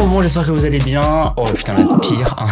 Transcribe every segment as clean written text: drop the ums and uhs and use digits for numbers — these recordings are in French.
Bon, j'espère que vous allez bien. Oh putain, la pire, hein.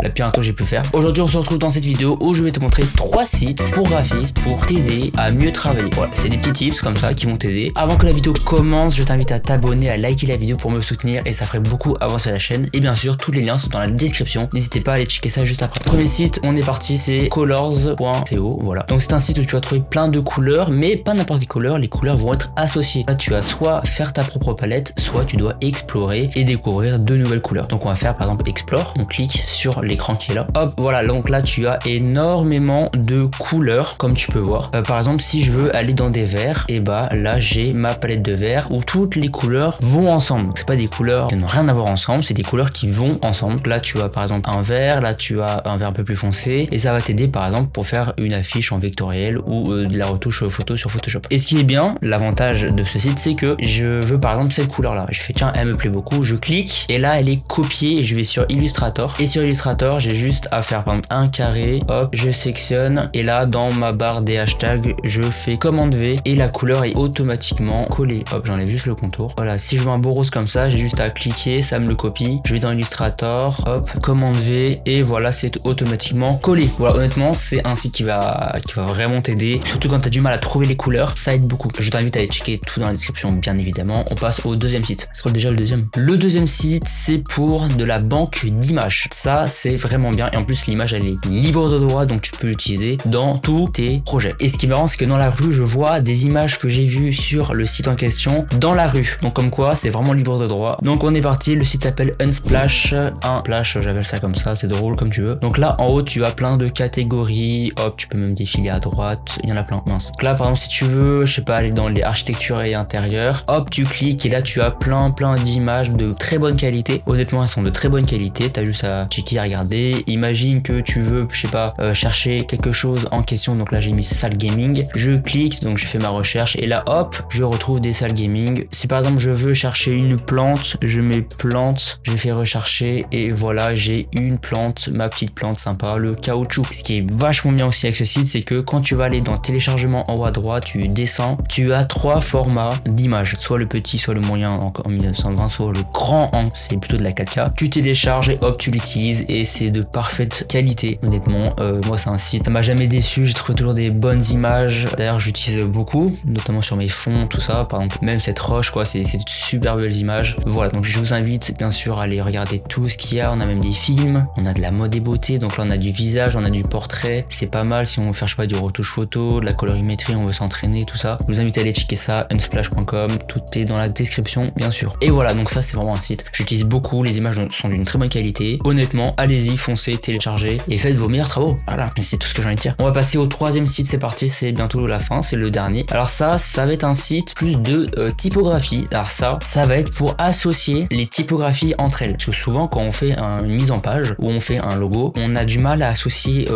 La pire intro que j'ai pu faire. Aujourd'hui on se retrouve dans cette vidéo où je vais te montrer 3 sites pour graphistes pour t'aider à mieux travailler. Voilà, c'est des petits tips comme ça qui vont t'aider. Avant que la vidéo commence, je t'invite à t'abonner, à liker la vidéo pour me soutenir et ça ferait beaucoup avancer la chaîne. Et bien sûr, tous les liens sont dans la description. N'hésitez pas à aller checker ça juste après. Premier site, on est parti, c'est colors.co. Voilà. Donc c'est un site où tu vas trouver plein de couleurs, mais pas n'importe quelle couleur. Les couleurs vont être associées. Là, tu vas soit faire ta propre palette, soit tu dois explorer et découvrir de nouvelles couleurs. Donc on va faire par exemple Explore. On clique sur l'écran qui est là. Hop, voilà, donc là tu as énormément de couleurs comme tu peux voir. Par exemple, si je veux aller dans des verts, et bah là j'ai ma palette de verts où toutes les couleurs vont ensemble. C'est pas des couleurs qui n'ont rien à voir ensemble, c'est des couleurs qui vont ensemble. Là tu as par exemple un vert, là tu as un vert un peu plus foncé et ça va t'aider par exemple pour faire une affiche en vectoriel ou de la retouche photo sur Photoshop. Et ce qui est bien, l'avantage de ce site, c'est que je veux par exemple cette couleur là. Je fais tiens, elle me plaît beaucoup, je clique et là elle est copiée et je vais sur Illustrator. Et sur Illustrator, j'ai juste à faire par exemple un carré, hop, je sectionne et là dans ma barre des hashtags, je fais commande V et la couleur est automatiquement collée. Hop, j'enlève juste le contour. Voilà, si je veux un beau rose comme ça, j'ai juste à cliquer, ça me le copie. Je vais dans Illustrator, hop, commande V et voilà, c'est automatiquement collé. Voilà, honnêtement, c'est un site qui va vraiment t'aider. Surtout quand tu as du mal à trouver les couleurs, ça aide beaucoup. Je t'invite à aller checker tout dans la description, bien évidemment. On passe au deuxième site. C'est quoi déjà le deuxième? Le deuxième site, c'est pour de la banque d'images. Ça, c'est vraiment bien. Et en plus, l'image, elle est libre de droit, donc tu peux l'utiliser dans tous tes projets. Et ce qui est marrant, c'est que dans la rue, je vois des images que j'ai vues sur le site en question dans la rue. Donc comme quoi, c'est vraiment libre de droit. Donc on est parti. Le site s'appelle Unsplash. Splash, j'appelle ça comme ça. C'est drôle comme tu veux. Donc là, en haut, tu as plein de catégories. Hop, tu peux même défiler à droite. Il y en a plein. Mince. Donc là, par exemple, si tu veux, je sais pas, aller dans les architectures et intérieurs, hop, tu cliques et là, tu as plein d'images de très bonne qualité. Honnêtement, elles sont de très bonne qualité. T'as juste à checker, à regarder. Imagine que tu veux, je sais pas, chercher quelque chose en question. Donc là, j'ai mis salle gaming. Je clique, donc j'ai fait ma recherche et là, hop, je retrouve des salles gaming. Si par exemple, je veux chercher une plante, je mets plante, je fais rechercher et voilà, j'ai une plante, ma petite plante sympa, le caoutchouc. Ce qui est vachement bien aussi avec ce site, c'est que quand tu vas aller dans téléchargement en haut à droite, tu descends, tu as 3 formats d'images, soit le petit, soit le moyen en 1920, soit le grand c'est plutôt de la 4K. Tu télécharges et hop, tu l'utilises et c'est de parfaite qualité. Honnêtement, moi c'est un site, ça m'a jamais déçu, j'ai trouvé toujours des bonnes images. D'ailleurs, j'utilise beaucoup, notamment sur mes fonds, tout ça. Par exemple, même cette roche, quoi, c'est de super belles images. Voilà, donc je vous invite bien sûr à aller regarder tout ce qu'il y a. On a même des films, on a de la mode et beauté, donc là on a du visage, on a du portrait. C'est pas mal si on veut faire, je sais pas, du retouche photo, de la colorimétrie, on veut s'entraîner, tout ça. Je vous invite à aller checker ça, unsplash.com, tout est dans la description, bien sûr. Et voilà, donc ça c'est vraiment un site. J'utilise beaucoup, les images sont d'une très bonne qualité. Honnêtement, allez-y, foncez, téléchargez et faites vos meilleurs travaux. Voilà, c'est tout ce que j'ai envie de dire. On va passer au troisième site, c'est parti, c'est bientôt la fin, c'est le dernier. Alors ça va être un site plus de typographie. Alors ça va être pour associer les typographies entre elles. Parce que souvent quand on fait une mise en page ou on fait un logo, on a du mal à associer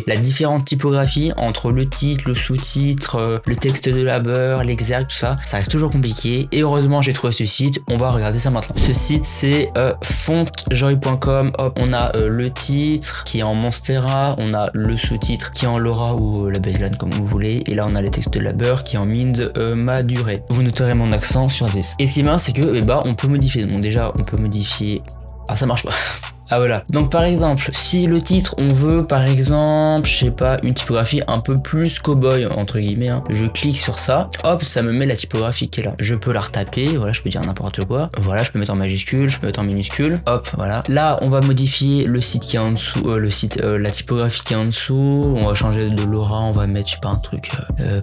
la différente typographie entre le titre, le sous-titre, le texte de labeur, l'exergue, tout ça. Ça reste toujours compliqué. Et heureusement, j'ai trouvé ce site. On va regarder ça maintenant. Ce site, c'est fontjoy.com. Hop, on a le titre qui est en Monstera, on a le sous-titre qui est en Laura ou la baseline comme vous voulez, et là on a les textes de labeur qui est en Mind Maduré. Vous noterez mon accent sur 10. Et ce qui est bien, c'est que on peut modifier. Donc déjà, on peut modifier. Ah, ça marche pas. Ah voilà, donc par exemple, si le titre, on veut par exemple, je sais pas, une typographie un peu plus cow-boy, entre guillemets, hein. Je clique sur ça, hop, ça me met la typographie qui est là. Je peux la retaper, voilà, je peux dire n'importe quoi. Voilà, je peux mettre en majuscule, je peux mettre en minuscule, hop, voilà. Là, on va modifier le site qui est en dessous, la typographie qui est en dessous. On va changer de Laura, on va mettre, je sais pas, un truc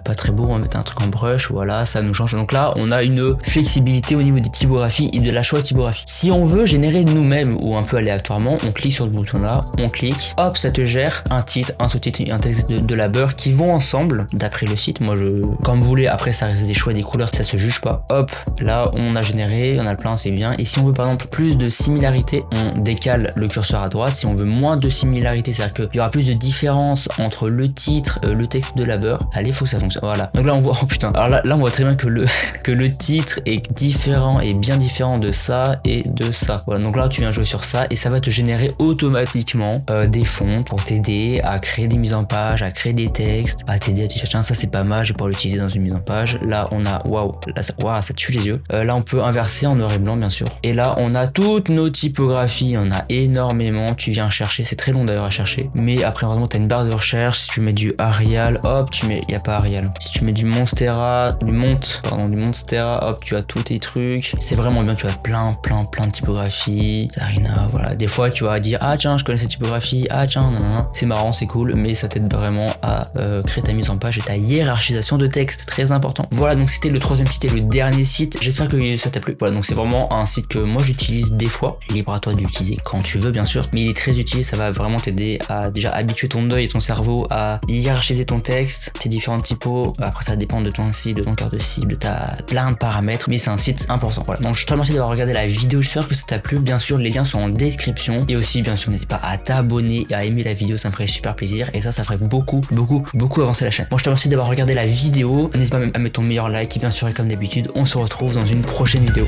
pas très beau, on va mettre un truc en brush, voilà, ça nous change. Donc là, on a une flexibilité au niveau des typographies et de la choix de typographie. Si on veut générer nous-mêmes ou un peu aléatoirement, on clique sur le bouton là, on clique, hop, ça te gère un titre, un sous-titre et un texte de labeur qui vont ensemble d'après le site. Moi comme vous voulez, après ça reste des choix des couleurs, ça se juge pas. Hop, là on a généré, on a le plein, c'est bien. Et si on veut par exemple plus de similarité, on décale le curseur à droite. Si on veut moins de similarité, c'est-à-dire qu'il y aura plus de différence entre le titre, le texte de labeur, allez, faut que ça fonctionne. Voilà. Donc là on voit, oh putain, alors là on voit très bien que le titre est différent et bien différent de ça et de ça. Voilà, donc là tu viens jouer sur ça et ça va te te générer automatiquement des fonds pour t'aider à créer des mises en page, à créer des textes, à t'aider à te dire tiens ça c'est pas mal, je vais pouvoir l'utiliser dans une mise en page. Là on a waouh, là ça tue les yeux. Là on peut inverser en noir et blanc bien sûr. Et là on a toutes nos typographies, on a énormément. Tu viens chercher, c'est très long d'ailleurs à chercher. Mais après vraiment t'as une barre de recherche. Si tu mets du Arial, hop tu mets, y a pas Arial. Si tu mets du Monstera, du Monstera, hop tu as tous tes trucs. C'est vraiment bien, tu as plein de typographies. Zarina, voilà. Des fois tu vas dire ah tiens je connais cette typographie, ah tiens non. C'est marrant, c'est cool, mais ça t'aide vraiment à créer ta mise en page et ta hiérarchisation de texte, très important. Voilà, donc c'était le troisième site et le dernier site. J'espère que ça t'a plu. Voilà, donc c'est vraiment un site que moi j'utilise des fois. Libre à toi de l'utiliser quand tu veux bien sûr, mais il est très utile. Ça va vraiment t'aider à déjà habituer ton œil et ton cerveau à hiérarchiser ton texte, tes différentes typos. Après ça dépend de ton site, de ton cœur de cible, de ta plein de paramètres, mais c'est un site important. Voilà, donc je te remercie d'avoir regardé la vidéo. J'espère que ça t'a plu. Bien sûr les liens sont en description et aussi bien sûr n'hésite pas à t'abonner et à aimer la vidéo, ça me ferait super plaisir et ça ferait beaucoup avancer la chaîne. Bon, je te remercie d'avoir regardé la vidéo. N'hésite pas à mettre ton meilleur like et bien sûr et comme d'habitude on se retrouve dans une prochaine vidéo.